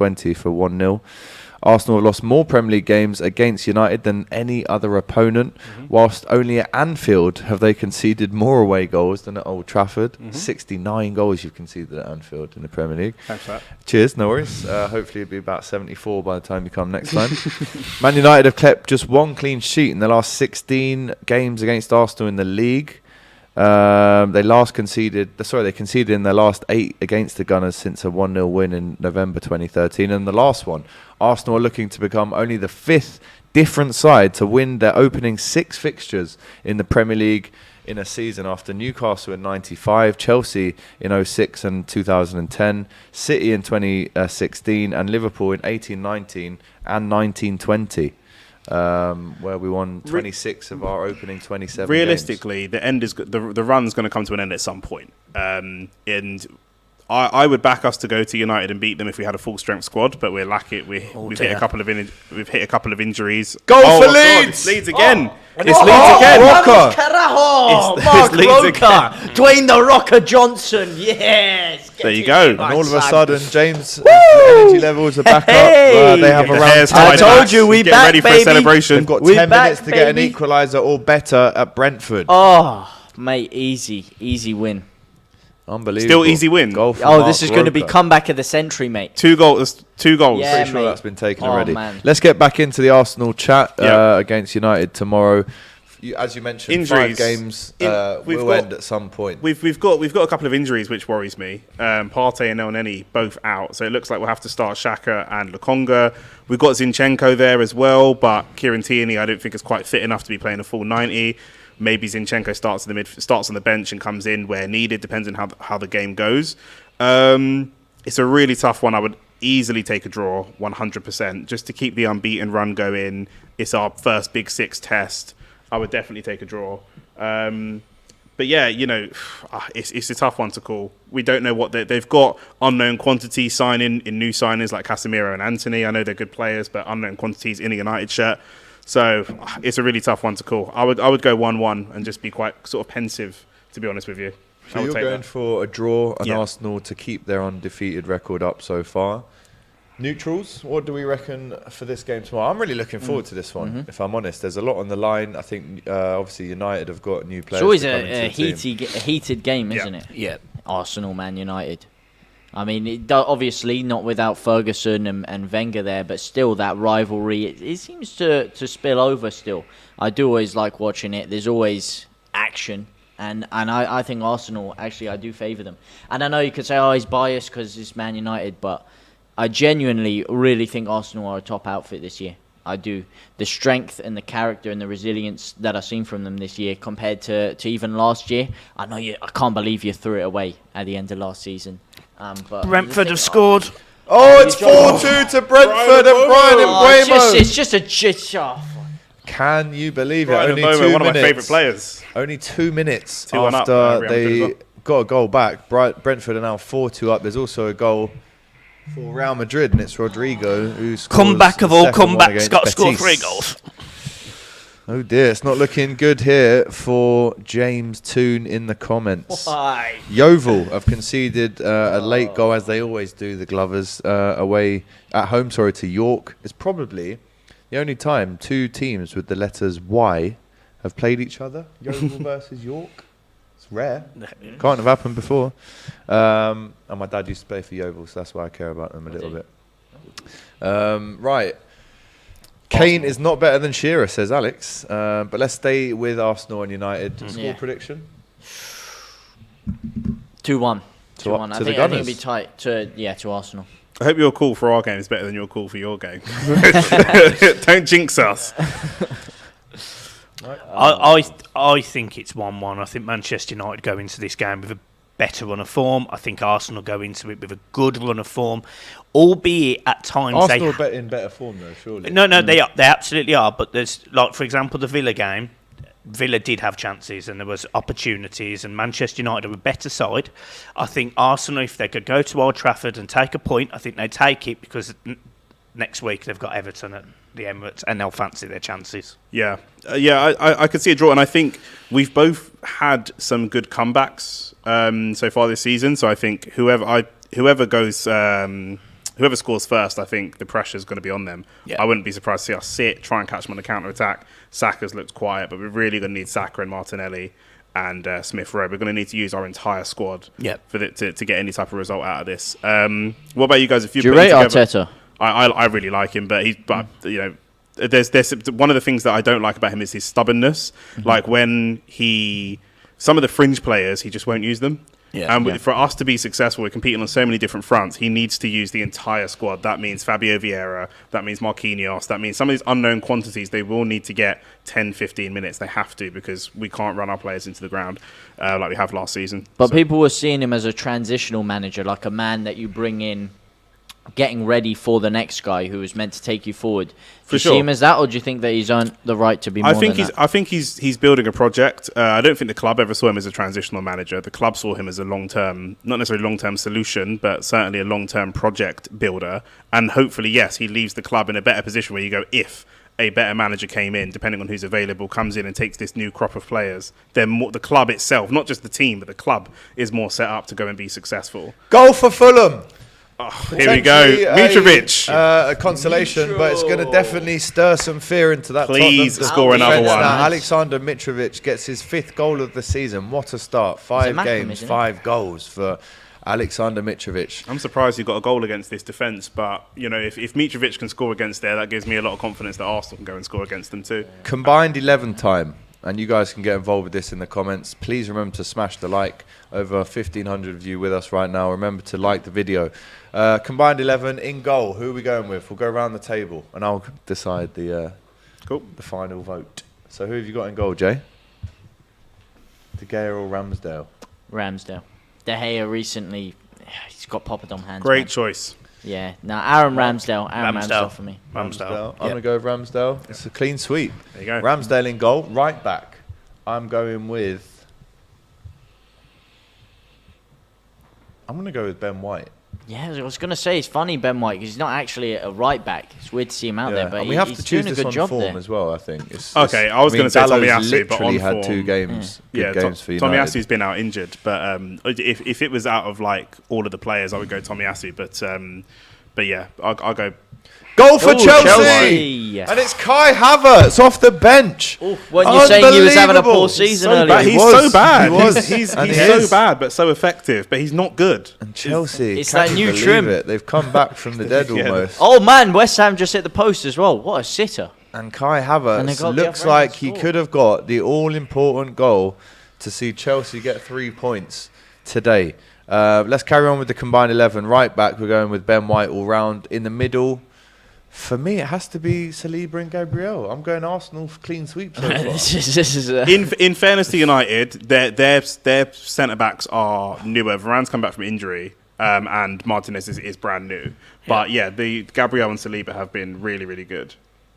2020 for 1-0. Arsenal have lost more Premier League games against United than any other opponent, whilst only at Anfield have they conceded more away goals than at Old Trafford. 69 goals you've conceded at Anfield in the Premier League. Thanks for that. Cheers, no worries. Hopefully it'll be about 74 by the time you come next time. Man United have kept just one clean sheet in the last 16 games against Arsenal in the league. They conceded in their last 8 against the Gunners since a 1-0 win in November 2013. And the last one, Arsenal are looking to become only the 5th different side to win their opening 6 fixtures in the Premier League in a season, after Newcastle in 95, Chelsea in 06 and 2010, City in 2016, and Liverpool in 18-19 and 19-20. Where we won 26 of our opening 27 Realistically, games. the end is the run's going to come to an end at some point. And I would back us to go to United and beat them if we had a full strength squad, but we're lacking. We've hit a couple of injuries. Goal for Leeds! God, it's Leeds again. It's Leeds again. Rocker. Mark Rocker. Dwayne the Rocker Johnson. Yes. There you go. And all of a sudden, James' energy levels are back up. They have around. I told you, we get back, ready for baby. a celebration. They've got 10 minutes to get an equaliser or better at Brentford. Oh, mate, easy win. Unbelievable. Still easy win. Goal for Oh, Mark this is going to be Roker. comeback of the century, mate. 2 goals. Yeah. Pretty sure mate. that's been taken Oh, already. man. Let's get back into the Arsenal chat against United tomorrow. As you mentioned, Injuries. 5 games will end at some point. We've got a couple of injuries which worries me. Partey and Elneny both out, so it looks like we'll have to start Xhaka and Lokonga. We've got Zinchenko there as well, but Kieran Tierney I don't think is quite fit enough to be playing a full 90. Maybe Zinchenko starts on the bench and comes in where needed, depends on how the game goes. It's a really tough one. I would easily take a draw, 100%, just to keep the unbeaten run going. It's our first Big Six test. I would definitely take a draw. But yeah, it's a tough one to call. We don't know what they've got. Unknown quantities signing in new signings like Casemiro and Anthony. I know they're good players, but unknown quantities in a United shirt. So it's a really tough one to call. I would go 1-1 and just be quite sort of pensive, to be honest with you. So you're going for a draw and Arsenal to keep their undefeated record up so far. Neutrals, what do we reckon for this game tomorrow? I'm really looking forward to this one, if I'm honest. There's a lot on the line. I think, obviously, United have got new players. It's always a heated game, isn't it? Yeah. Arsenal, Man United. I mean, obviously not without Ferguson and Wenger there, but still that rivalry, it seems to spill over still. I do always like watching it. There's always action. And I think Arsenal, actually, I do favour them. And I know you could say, he's biased because it's Man United, but I genuinely really think Arsenal are a top outfit this year. I do. The strength and the character and the resilience that I've seen from them this year compared to even last year. I can't believe you threw it away at the end of last season. But Brentford have scored. Oh, it's 4-2 to Brentford and Brian Mbeumo. It's just a Can you believe it? Brian Only Mbeumo, 2 minutes. one of my favourite players. Only 2 minutes 2-1 after up, they got a goal back. Brentford are now 4-2 up. There's also a goal for Real Madrid, and it's Rodrigo who scores Comeback of the all second one comebacks, against got to score Betis. 3 goals. Oh dear, it's not looking good here for James Toon in the comments. Why? Yeovil have conceded a late goal, as they always do, the Glovers, at home to York. It's probably the only time 2 teams with the letters Y have played each other. Yeovil versus York. It's rare. Can't have happened before. And my dad used to play for Yeovil, so that's why I care about them a little bit. Right. Kane is not better than Shearer, says Alex. But let's stay with Arsenal and United. Score prediction? 2-1. To I the think Gunners. it'll be tight to Arsenal. I hope your call for our game is better than your call for your game. Don't jinx us. I think it's 1-1. I think Manchester United go into this game with a better run of form. I think Arsenal go into it with a good run of form, albeit at times Arsenal are in better form though, surely. No, they absolutely are. But there's, like, for example, the Villa game. Villa did have chances and there was opportunities, and Manchester United are a better side. I think Arsenal, if they could go to Old Trafford and take a point, I think they take it, because next week they've got Everton at the Emirates and they'll fancy their chances. Yeah, I could see a draw, and I think we've both had some good comebacks so far this season. So I think whoever goes whoever scores first, I think the pressure is going to be on them. Yeah. I wouldn't be surprised to see us sit, try and catch them on the counter-attack. Saka's looked quiet, but we're really going to need Saka and Martinelli and Smith Rowe. We're going to need to use our entire squad for to get any type of result out of this. What about you guys? If you rate Arteta? I really like him, but there's one of the things that I don't like about him is his stubbornness. Like when some of the fringe players, he just won't use them. And for us to be successful, we're competing on so many different fronts. He needs to use the entire squad. That means Fabio Vieira. That means Marquinhos. That means some of these unknown quantities, they will need to get 10, 15 minutes. They have to, because we can't run our players into the ground like we have last season. But people were seeing him as a transitional manager, like a man that you bring in getting ready for the next guy who is meant to take you forward. Do you see him as that, or do you think that he's earned the right to be more than that? I think he's building a project. I don't think the club ever saw him as a transitional manager. The club saw him as a long-term, not necessarily long-term solution, but certainly a long-term project builder. And hopefully, yes, he leaves the club in a better position where you go, if a better manager came in, depending on who's available, comes in and takes this new crop of players, then the club itself, not just the team, but the club is more set up to go and be successful. Goal for Fulham. Here we go, Mitrovic. A consolation, but it's going to definitely stir some fear into that. Please Tottenham score another defence one. now. Alexander Mitrovic gets his 5th goal of the season. What a start! 5 games, 5 goals for Alexander Mitrovic. I'm surprised he got a goal against this defence, but if Mitrovic can score against there, that gives me a lot of confidence that Arsenal can go and score against them too. Combined 11 time. And you guys can get involved with this in the comments. Please remember to smash the like. Over 1,500 of you with us right now. Remember to like the video. Combined 11 in goal. Who are we going with? We'll go around the table and I'll decide the final vote. So who have you got in goal, Jay? De Gea or Ramsdale? Ramsdale. De Gea recently, he's got Poppadom hands. Great choice. Yeah. Now Aaron Ramsdale. Ramsdale for me. Ramsdale. I'm going to go with Ramsdale. It's a clean sweep. There you go. Ramsdale in goal. Right back. I'm going to go with Ben White. Yeah, I was going to say, it's funny, Ben White, because he's not actually a right back. It's weird to see him out there, but and we have to choose doing a this good on job form there. as well, I think. I was going to say Tommy Dallow's Asu, but on literally had form. 2 games. Good games for United. Tommy Asu's been out injured, but if it was out of like all of the players, I would go Tommy Asu. But yeah, I'll go. Goal for Ooh, Chelsea! And it's Kai Havertz off the bench. When you're saying he was having a poor season earlier. He's so bad. He was. He's so bad, but so effective. But he's not good. And Chelsea, it's that new trim. They've come back from the dead almost. Oh man, West Ham just hit the post as well. What a sitter. And Kai Havertz looks like he could have got the all-important goal to see Chelsea get 3 points today. Let's carry on with the combined 11. Right back, we're going with Ben White all round. In the middle, for me, it has to be Saliba and Gabriel. I'm going Arsenal for clean sweep so far. This is In fairness to United, their centre backs are newer. Varane's come back from injury, and Martinez is brand new. But yeah, the Gabriel and Saliba have been really, really good.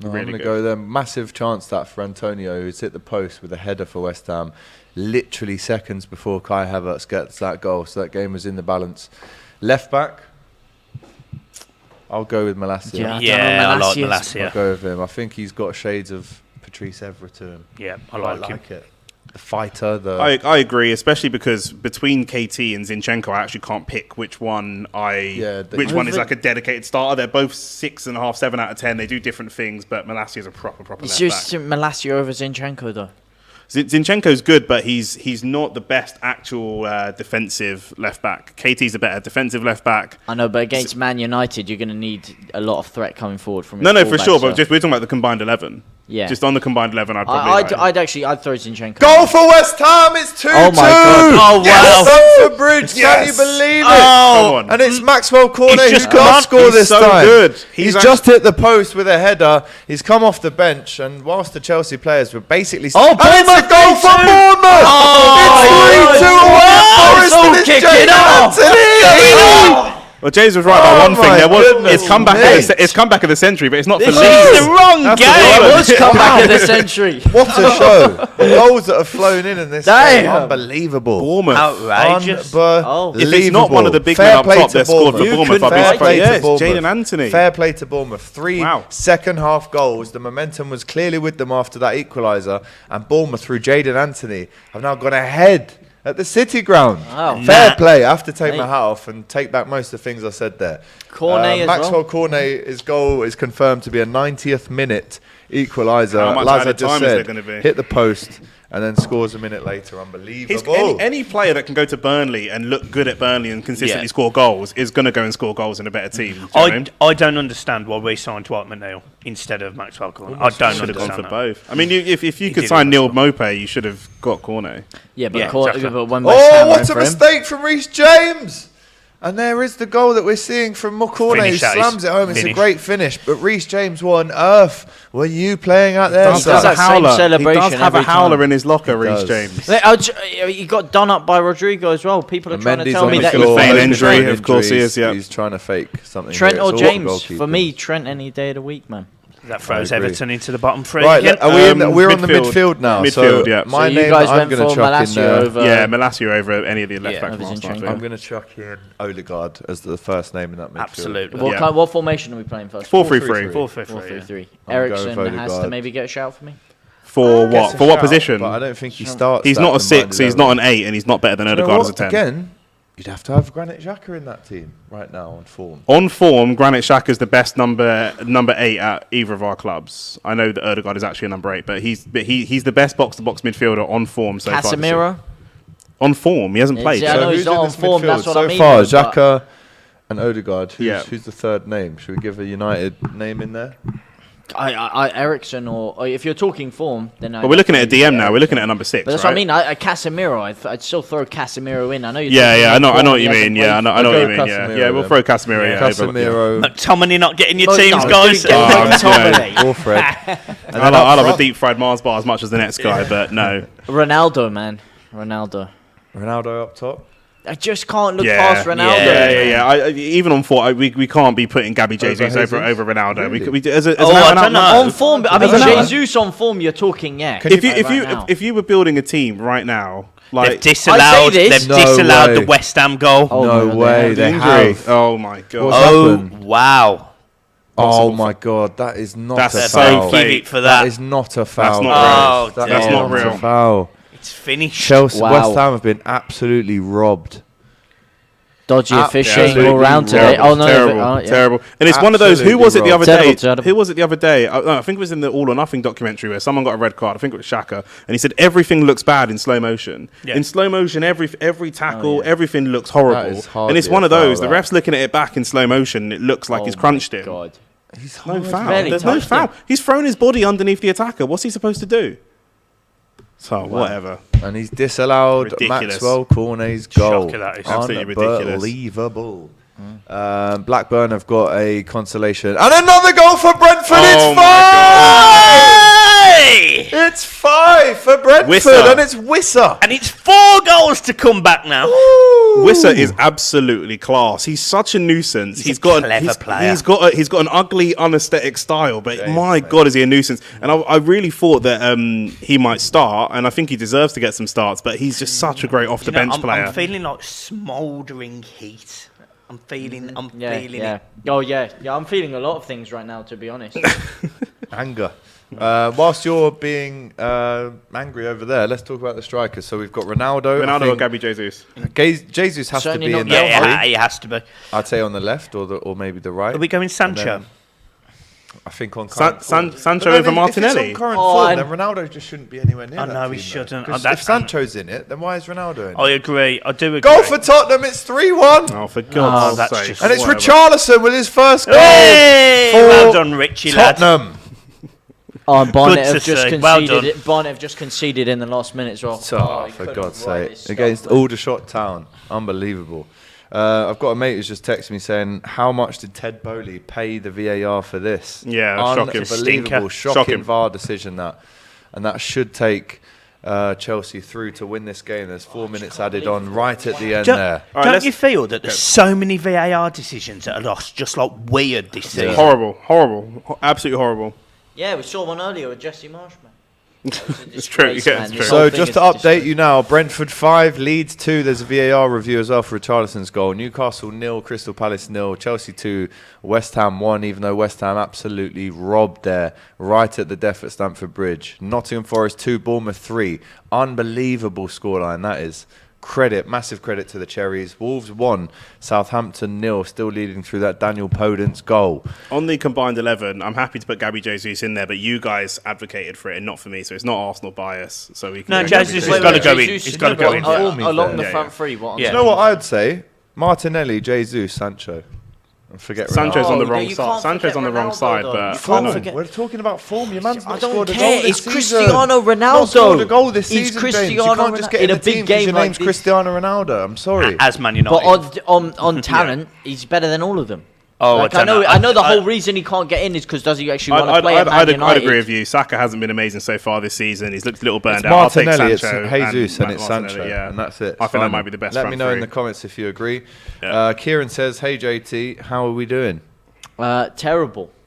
I'm going to go there. Massive chance that for Antonio, who's hit the post with a header for West Ham, literally seconds before Kai Havertz gets that goal. So that game was in the balance. Left back, I'll go with Malacia. I like Malacia. I'll go with him. I think he's got shades of Patrice Evra to him. Yeah, I like it. The fighter. I agree, especially because between KT and Zinchenko, I actually can't pick which one one is like a dedicated starter. They're both 6.5, 7 out of 10. They do different things, but Malacia is a proper it's left just back. Malacia over Zinchenko though. Zinchenko's good, but he's not the best actual defensive left back. KT's a better defensive left back. I know, but against Man United, you're going to need a lot of threat coming forward from. No, for sure. But we're talking about the combined 11. Yeah. Just on the combined 11, I'd probably. I'd throw Zinchenko. Goal for West Ham. It's 2-2. Oh my god! Oh wow! Stamford Bridge. Can you believe it? Oh, and it's Maxwell Cornet who does score he's this so time. Good. He's just hit the post with a header. He's come off the bench, and whilst the Chelsea players were basically, Bournemouth it's a goal for Bournemouth. It's 3-2 away at Forest, and it's Jadon Anthony. Well, James was right about one thing. It's comeback of the century, but it's not for Leeds. This is the wrong That's game. the It was comeback of the century. What a show! The goals that have flown in this game, unbelievable. Bournemouth, outrageous. Unbelievable. If it's not one of the big men up top that scored for Bournemouth, I'd be surprised. Yes, Jadon Anthony. Fair play to Bournemouth. 3 second half goals. The momentum was clearly with them after that equaliser, and Bournemouth through Jadon Anthony have now gone ahead at the City Ground. Wow. Fair Nah. play. I have to take my Mate. hat off and take back most of the things I said there. Cornet as Maxwell well. Cornet, his goal is confirmed to be a 90th minute equaliser. How much As I added just time is there said, gonna be? hit the post and then scores a minute later. Unbelievable. Any player that can go to Burnley and look good at Burnley and consistently Yeah. score goals is going to go and score goals in a better team. Do you know what I mean? I don't understand why we signed Dwight McNeil instead of Maxwell Cornet. I don't Should have gone understand for that. both. I mean, if you could did sign it. Neil Mopé, you should have got Cornet. Yeah, but, Yeah, exactly. but when West Ham Oh, went what a for him, mistake from Reece James! And there is the goal that we're seeing from Cornet, who Finish, that is. slams it home. It's a Finish. great finish. But Reece James, what on earth were you playing out there, Does sir? does have that a same howler. He celebration does have a every howler time. in his locker, He Reece does. James. He got done up by Rodrigo as well. People are And trying to Mendy's tell on me the that gonna floor, feign hoping injury, for of course he injuries. is, yeah. He's trying to fake something. Trent here. or It's all James. goalkeeping. For me, Trent any day of the week, man. That throws I agree. Everton into the bottom three. Right, again. are we in we're on the midfield. midfield now. Midfield, so yeah. my So you name guys I'm went going to for chuck in Malacia there. over. Yeah, Malacia over any of the left Yeah, back over from Arsenal. Zinchenko. Yeah. I'm going to chuck in Odegaard as the first name in that midfield. Absolutely. What, what formation are we playing first? 4-3-3. 4-3-3. 4-3-3. I'm Ericsson going for has to Odegaard. maybe get a shout for me. For Gets what? a For what shout, position? But I don't think he starts. He's that not a combined 6, he's 11. not an 8, and he's not better than You know Odegaard as a what? 10. Again, you'd have to have Granit Xhaka in that team right now on form. On form, Granit Xhaka is the best number 8 at either of our clubs. I know that Odegaard is actually a number 8, but he's the best box-to-box midfielder on form so far. this season. Casemiro. On form, he hasn't played. Yeah, I know who's he's in not on this form, midfield? that's what so I mean, far, though, but- Xhaka and Odegaard. Yeah. Who's the third name? Should we give a United name in there? Ericsson or if you're talking form, then But we're looking at a DM now. We're looking at a number 6, But that's right? what I mean. Casemiro, I'd still throw Casemiro in. I know. Yeah, I know what you mean. Yeah, I know We'll what you go mean. Yeah, Casemiro yeah, we'll then. throw Casemiro. Yeah, Casemiro McTominay not getting your No, teams, no, guys. get Oh, McTominay. or Fred. And then I up love a front, deep fried Mars bar as much as the next guy, but no. Ronaldo, man, Ronaldo. Ronaldo up top. I just can't look Yeah. past Ronaldo. Even on form, we can't be putting Gabby Jesus Jesus? over Ronaldo. Really? We as I don't know. On form, I mean, As an Jesus on form. You're talking, yeah. Can If you were building a team right now, They've like disallowed. this. They've No disallowed way. the West Ham goal. Oh, No my God, way, they they injury, have. oh my god, What's Oh happened? wow! Oh Possible my God, that is not That's a so foul. fake. Give it for That that. is not a foul. not real. That That's is not a real. foul. It's finished. Chelsea, Wow. West Ham have been absolutely robbed. Dodgy officiating Absolutely all round today. terrible, Oh no, terrible, yeah. terrible. And it's one of those. Who Absolutely was it the other Terrible, day? terrible. Who was it the other day? I think it was in the All or Nothing documentary where someone got a red card. I think it was Xhaka, and he said everything looks bad in slow motion. Yeah. In slow motion, every tackle, yeah. everything looks horrible. That is And it's hardly one a of those. foul, The that. ref's looking at it back in slow motion. It looks like Oh he's my crunched him. God. He's No hard. foul. barely There's no touched foul. him. He's thrown his body underneath the attacker. What's he supposed to do? So whatever. And he's disallowed Ridiculous. Maxwell Cornet's goal. Shocker, that is. Absolutely ridiculous. Unbelievable. Blackburn have got a consolation. And another goal for Brentford. Oh It's my 5! Hey! It's 5 for Brentford. Wissa. And it's Wissa. And it's 4 goals to come back now. Wissa is absolutely class. He's such a nuisance. He's a clever player. He's got an ugly, unaesthetic style, but Yeah, my he's God, is he a nuisance? And I really thought that he might start, and I think he deserves to get some starts. But he's just such a great off the bench player. I'm feeling like smouldering heat. I'm feeling Yeah. it. Oh yeah. I'm feeling a lot of things right now, to be honest. Anger. Whilst you're being angry over there, let's talk about the strikers. So we've got Ronaldo. I Ronaldo or think Gabby Jesus? Jesus has Certainly to be not in Del there. Valle. Yeah, he has to be. I'd say on the left or maybe the right. Are we going And Sancho? then I think on San- current San- form. Sancho But then over if Martinelli? It's on current Oh, form, and- then Ronaldo just shouldn't be anywhere near I that know team, he though. shouldn't. 'Cause That's- if Sancho's in it, then why is Ronaldo in it? I agree. I do agree. Goal for Tottenham, it's 3-1. Oh, for God's that's sake! just- And it's Whatever. Richarlison with his first goal Hey! for Well done, Richie, lad. Tottenham. Oh, and Barnett Good to have just see. Well conceded. done. Barnett have just conceded in the last minute as well. Oh, he for couldn't God's write sake. his stuff, Against man. Aldershot Town. Unbelievable. I've got a mate who's just texted me saying, how much did Ted Bowley pay the VAR for this? Yeah, shocking. Unbelievable. Stinker. Shocking Shocking. VAR decision, that. And that should take Chelsea through to win this game. There's 4 minutes added on right at the end Don't, there. All right, don't let's- you feel that there's so many VAR decisions that are lost, just like weird this season? Horrible, absolutely horrible. Yeah, we saw one earlier with Jesse Marsh, man. It's true, yeah, it's true. So just to update you now, Brentford 5, Leeds 2. There's a VAR review as well for Richarlison's goal. Newcastle 0, Crystal Palace 0, Chelsea 2, West Ham 1, even though West Ham absolutely robbed there right at the death at Stamford Bridge. Nottingham Forest 2, Bournemouth 3. Unbelievable scoreline that is. massive credit to the Cherries. Wolves 1, Southampton 0, still leading through that Daniel Podence goal. On the combined 11, I'm happy to put Gabby Jesus in there, but you guys advocated for it and not for me, so it's not Arsenal bias. So we can No, go Gabby Jesus Jesus. has got to go in. He's got to go in. Along the Yeah, front yeah. three. What? Yeah. You know what I'd say? Martinelli, Jesus, Sancho. And forget Sancho's Ronaldo. on the Oh, wrong you side. can't Sancho's forget on the wrong Ronaldo, side, though. but You I can't don't know. forget- We're talking about form. Your man's I not don't scored a care. goal this It's season. Cristiano Ronaldo. Not scored a goal this He's season, Cristiano James. You can't just get in in a the big team because game your like name's this. Cristiano Ronaldo. I'm sorry. As Man United. But on talent, he's better than all of them. Oh, Like, I I don't know. know. I know the whole reason he can't get in is because does he actually want to play at Man I'd United? agree with you. Saka hasn't been amazing so far this season. He's looked a little burned It's out. I'll take Martinelli, it's Sancho Jesus, and it's Martinelli, Sancho, yeah. and that's it. I think that Fine. might be the best Let front me know in three. the comments if you agree. Yeah. Kieran says, "Hey JT, how are we doing?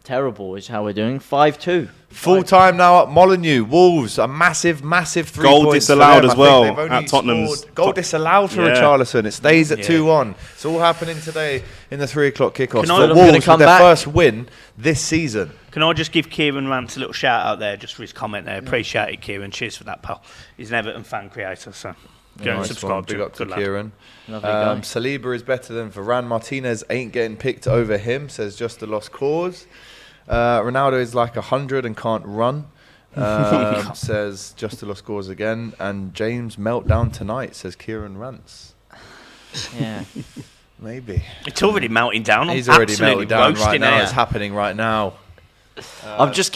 Terrible is how we're doing. 5-2. Full time now at Molineux. Wolves, a massive 3 Goal points for disallowed them. as I think well they've only at Tottenham's scored- Goal disallowed for Yeah. Richarlison. It stays at Yeah. 2-1. It's all happening today in the 3 o'clock kickoff. Can I- For I'm gonna Wolves come with their back. first win this season. Can I just give Kieran Rance a little shout out there just for his comment there? Appreciate it, Kieran. Cheers for that, pal. He's an Everton fan creator, so go and Nice subscribe one. to Big him. up to Good lad. Kieran. Lovely guy. Saliba is better than Varane. Martinez ain't getting picked over him, says just a lost cause. Ronaldo is like 100 and can't run, says just a lost cause again. And James meltdown tonight, says Kieran Rance. Yeah. Maybe. It's already melting down. He's I'm already absolutely melted down right roasting now. here. It's happening right now. I'm just